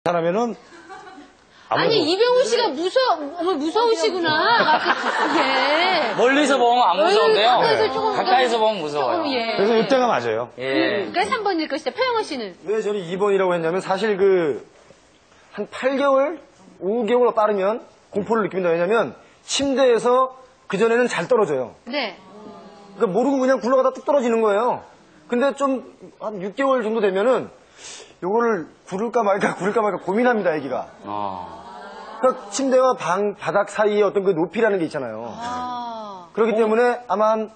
사람에는 아니 이병훈 씨가 무서우시구나. 예. 멀리서 보면 안 무서운데요. 가까이서 조금 가까이서 보면 무서워요. 예. 그래서 이때가 맞아요. 예. 그러니까 3번일 것이다. 표영호 씨는 왜 저는 2번이라고 했냐면 사실 한 8개월, 5개월 빠르면 공포를 느낍니다. 왜냐면 침대에서 그전에는 잘 떨어져요. 네. 그러니까 모르고 그냥 굴러가다 뚝 떨어지는 거예요. 근데 좀 한 6개월 정도 되면은 요거를 구를까 말까 고민합니다, 애기가. 그러니까 침대와 바닥 사이에 어떤 그 높이라는 게 있잖아요. 그렇기 때문에 아마 한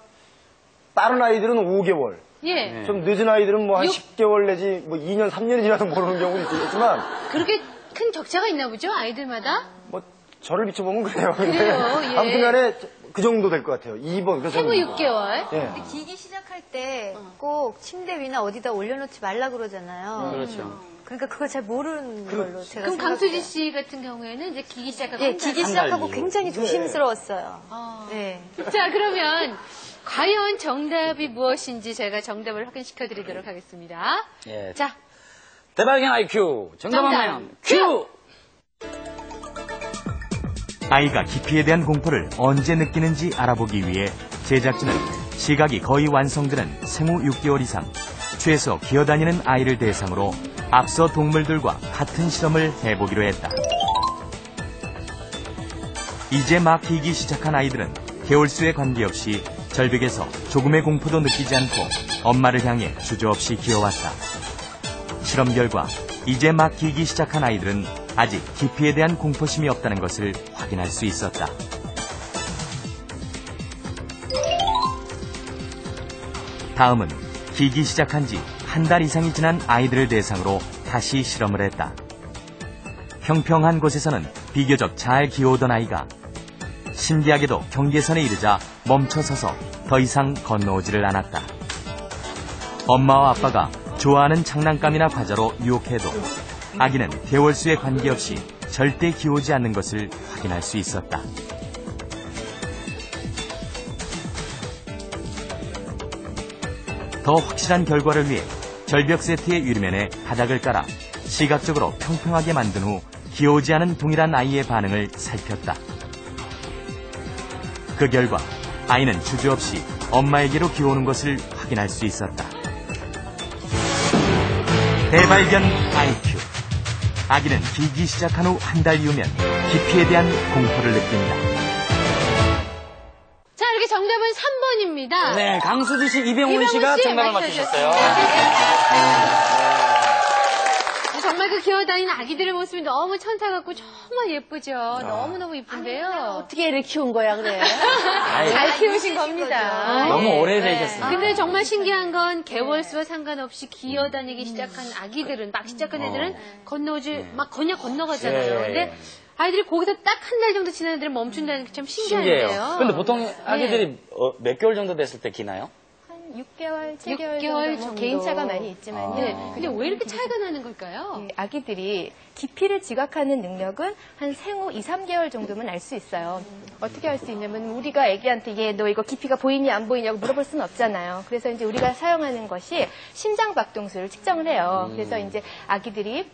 빠른 아이들은 5개월. 예. 좀 늦은 아이들은 뭐 한 10개월 내지 뭐 2년, 3년이 지나도 모르는 경우도 있겠지만. 그렇게 큰 격차가 있나 보죠? 아이들마다? 뭐 저를 비춰보면 그래요. 그래요, 예. 아무튼 간에 그 정도 될 것 같아요. 2번. 그래서 생후 6개월. 예. 기기 시작할 때 꼭 침대 위나 어디다 올려놓지 말라 그러잖아요. 그렇죠. 그러니까 그걸 잘 모르는 걸로 제가 그럼 생각해요. 강수지 씨 같은 경우에는 이제 기기 시작하고 예, 기기 시작하고 굉장히 네. 조심스러웠어요. 네. 자, 그러면 과연 정답이 무엇인지 저희가 정답을 확인시켜 드리도록 하겠습니다. 예. 자, 대박인 IQ. 정답하면 큐! 아이가 기피에 대한 공포를 언제 느끼는지 알아보기 위해 제작진은 시각이 거의 완성되는 생후 6개월 이상 최소 기어다니는 아이를 대상으로 앞서 동물들과 같은 실험을 해보기로 했다. 이제 막 기기 시작한 아이들은 개월수에 관계없이 절벽에서 조금의 공포도 느끼지 않고 엄마를 향해 주저없이 기어왔다. 실험 결과 이제 막 기기 시작한 아이들은 아직 기피에 대한 공포심이 없다는 것을 확인할 수 있었다. 다음은 기기 시작한 지 한 달 이상이 지난 아이들을 대상으로 다시 실험을 했다. 평평한 곳에서는 비교적 잘 기어오던 아이가 신기하게도 경계선에 이르자 멈춰서서 더 이상 건너오지를 않았다. 엄마와 아빠가 좋아하는 장난감이나 과자로 유혹해도 아기는 개월수에 관계없이 절대 기어오지 않는 것을 확인할 수 있었다. 더 확실한 결과를 위해 절벽 세트의 유리면에 바닥을 깔아 시각적으로 평평하게 만든 후 기어오지 않은 동일한 아이의 반응을 살폈다. 그 결과 아이는 주저없이 엄마에게로 기어오는 것을 확인할 수 있었다. 대발견 IQ. 아기는 기기 시작한 후 한 달 이후면 기피에 대한 공포를 느낀다. 자, 이렇게 정답은 3번입니다. 네, 강수지 씨, 이병훈 씨가 정답을 맞추셨어요. 정말 그 기어다니는 아기들의 모습이 너무 천사 같고 정말 예쁘죠. 너무너무 예쁜데요. 어떻게 애를 키운 거야, 그래? 잘 키우신 겁니다. 너무 오래되셨습니다. 근데 정말 신기한 건 개월수와 상관없이 기어다니기 시작한 아기들은, 막 시작한 애들은 막 그냥 건너가잖아요. 예. 근데 아이들이 거기서 딱 한 달 정도 지난 애들은 멈춘다는 게 참 신기한데요. 신기해요. 근데 보통 아기들이 몇 개월 정도 됐을 때 기나요? 6개월, 7개월 6개월 정도, 정도. 개인차가 많이 있지만요. 네. 근데 왜 이렇게 차이가 나는 걸까요? 예, 아기들이 기피를 지각하는 능력은 한 생후 2, 3개월 정도면 알 수 있어요. 어떻게 할 수 있냐면 우리가 아기한테 너 이거 기피가 보이니 안 보이냐고 물어볼 수는 없잖아요. 그래서 이제 우리가 사용하는 것이 심장박동수를 측정을 해요. 그래서 이제 아기들이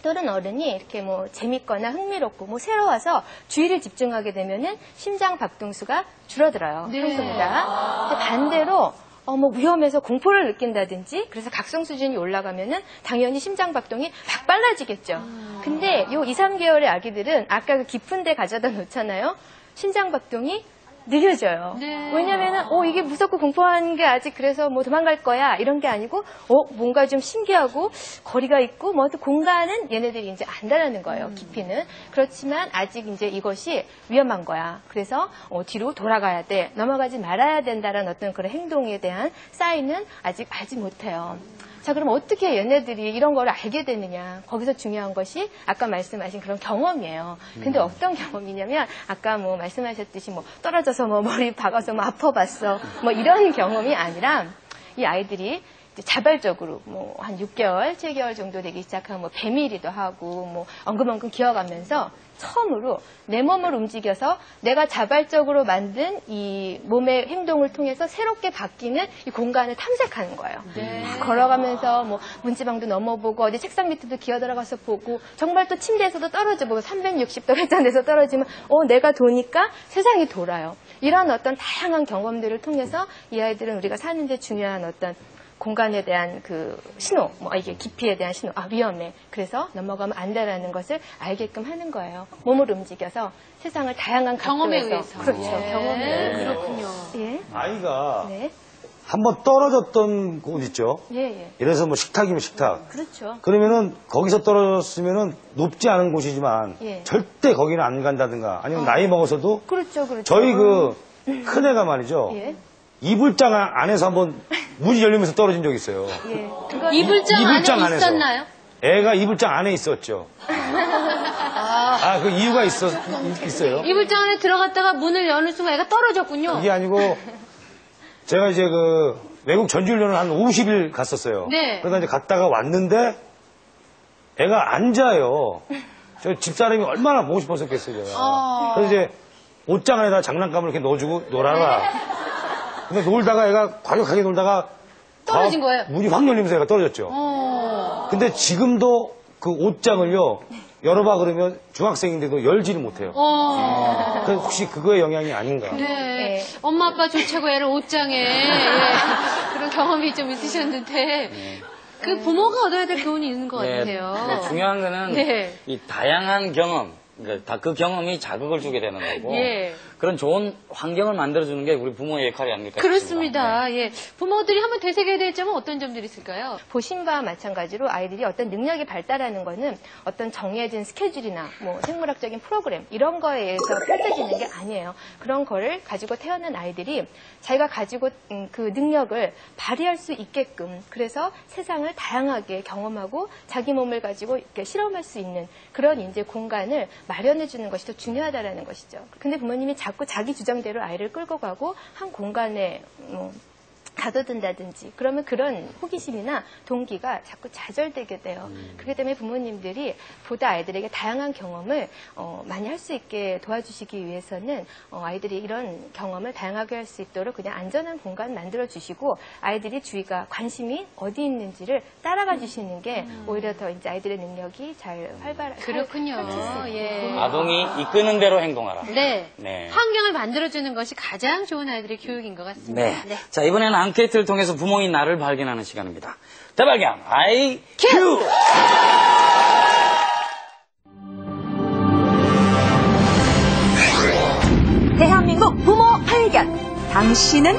또는 어른이 이렇게 뭐 재밌거나 흥미롭고 뭐 새로워서 주의를 집중하게 되면은 심장 박동수가 줄어들어요. 네. 평소보다. 근데 반대로 뭐 위험해서 공포를 느낀다든지 그래서 각성 수준이 올라가면은 당연히 심장 박동이 막 빨라지겠죠. 근데 요 2, 3개월의 아기들은 아까 그 깊은 데 가져다 놓잖아요. 심장 박동이 느려져요. 네. 왜냐면은 이게 무섭고 공포한 게 아직 그래서 뭐 도망갈 거야 이런 게 아니고 뭔가 좀 신기하고 거리가 있고 뭐 또 공간은 얘네들이 이제 안다라는 거예요. 깊이는. 그렇지만 아직 이제 이것이 위험한 거야. 그래서 뒤로 돌아가야 돼. 넘어가지 말아야 된다라는 어떤 그런 행동에 대한 사인은 아직 알지 못해요. 자, 그럼 어떻게 얘네들이 이런 걸 알게 되느냐. 거기서 중요한 것이 아까 말씀하신 그런 경험이에요. 근데 어떤 경험이냐면 아까 뭐 말씀하셨듯이 뭐 떨어져서 뭐 머리 박아서 뭐 아파봤어. 뭐 이런 경험이 아니라 이 아이들이 이제 자발적으로 뭐 한 6개월, 7개월 정도 되기 시작하면 뭐 뱀이기도 하고 뭐 엉금엉금 기어가면서 처음으로 내 몸을 움직여서 내가 자발적으로 만든 이 몸의 행동을 통해서 새롭게 바뀌는 이 공간을 탐색하는 거예요. 걸어가면서 뭐 문지방도 넘어보고 어디 책상 밑에도 기어 들어가서 보고 정말 또 침대에서도 떨어져 보고 360도 회전해서 떨어지면 내가 도니까 세상이 돌아요. 이런 어떤 다양한 경험들을 통해서 이 아이들은 우리가 사는데 중요한 어떤 공간에 대한 그 신호, 뭐 이게 깊이에 대한 신호, 위험해. 그래서 넘어가면 안 돼라는 것을 알게끔 하는 거예요. 몸을 움직여서 세상을 다양한 경험에 각도에서. 의해서. 그렇죠. 예. 경험에 의해서. 그렇군요. 예. 아이가 네. 한번 떨어졌던 곳 있죠. 예, 예. 이래서 뭐 식탁이면 식탁. 그렇죠. 그러면은 거기서 떨어졌으면은 높지 않은 곳이지만 예. 절대 거기는 안 간다든가 아니면 나이 먹어서도 그렇죠, 그렇죠. 저희 그 큰애가 말이죠. 예. 이불장 안에서 한번 문이 열리면서 떨어진 적이 있어요. 예. 그거 이불장 이불장 안에 안에서. 있었나요? 애가 이불장 안에 있었죠. 그 이유가 있어요. 이불장 안에 들어갔다가 문을 여는 순간 애가 떨어졌군요. 그게 아니고 제가 이제 그 외국 전지훈련을 한 50일 갔었어요. 네. 그러다 이제 갔다가 왔는데 애가 앉아요. 저 집사람이 얼마나 보고 싶었었겠어요, 제가. 그래서 이제 옷장 안에다 장난감을 이렇게 넣어주고 놀아라. 근데 놀다가 애가 과격하게 놀다가 떨어진 거예요? 문이 확 열리면서 애가 떨어졌죠. 근데 지금도 그 옷장을요, 열어봐 그러면 중학생인데도 열지를 못해요. 그래서 혹시 그거의 영향이 아닌가. 네. 네. 엄마 아빠 조차고 애를 옷장에 그런 경험이 좀 있으셨는데 그 부모가 얻어야 될 교훈이 있는 것 같아요. 근데 중요한 거는 네. 이 다양한 경험, 그러니까 다 그 경험이 자극을 주게 되는 거고 예. 그런 좋은 환경을 만들어주는 게 우리 부모의 역할이 아닐까 그렇습니다. 싶습니다. 예. 부모들이 한번 되새겨야 될 점은 어떤 점들이 있을까요? 보신 바와 마찬가지로 아이들이 어떤 능력이 발달하는 거는 어떤 정해진 스케줄이나 뭐 생물학적인 프로그램 이런 거에 의해서 펼쳐지는 게 아니에요. 그런 거를 가지고 태어난 아이들이 자기가 가지고 그 능력을 발휘할 수 있게끔 그래서 세상을 다양하게 경험하고 자기 몸을 가지고 이렇게 실험할 수 있는 그런 이제 공간을 마련해 주는 것이 더 중요하다라는 것이죠. 근데 부모님이 자꾸 자기 주장대로 아이를 끌고 가고 한 공간에 가둬둔다든지 그러면 그런 호기심이나 동기가 자꾸 좌절되게 돼요. 그렇기 때문에 부모님들이 보다 아이들에게 다양한 경험을 많이 할 수 있게 도와주시기 위해서는 아이들이 이런 경험을 다양하게 할 수 있도록 그냥 안전한 공간 만들어 주시고 아이들이 주의가 관심이 어디 있는지를 따라가 주시는 게 오히려 더 이제 아이들의 능력이 잘 그렇군요. 예. 아동이 이끄는 대로 행동하라. 네. 네. 환경을 만들어주는 것이 가장 좋은 아이들의 교육인 것 같습니다. 네. 자, 이번에는 앙케이트를 통해서 부모인 나를 발견하는 시간입니다. 대발견 IQ! 대한민국 부모 발견. 당신은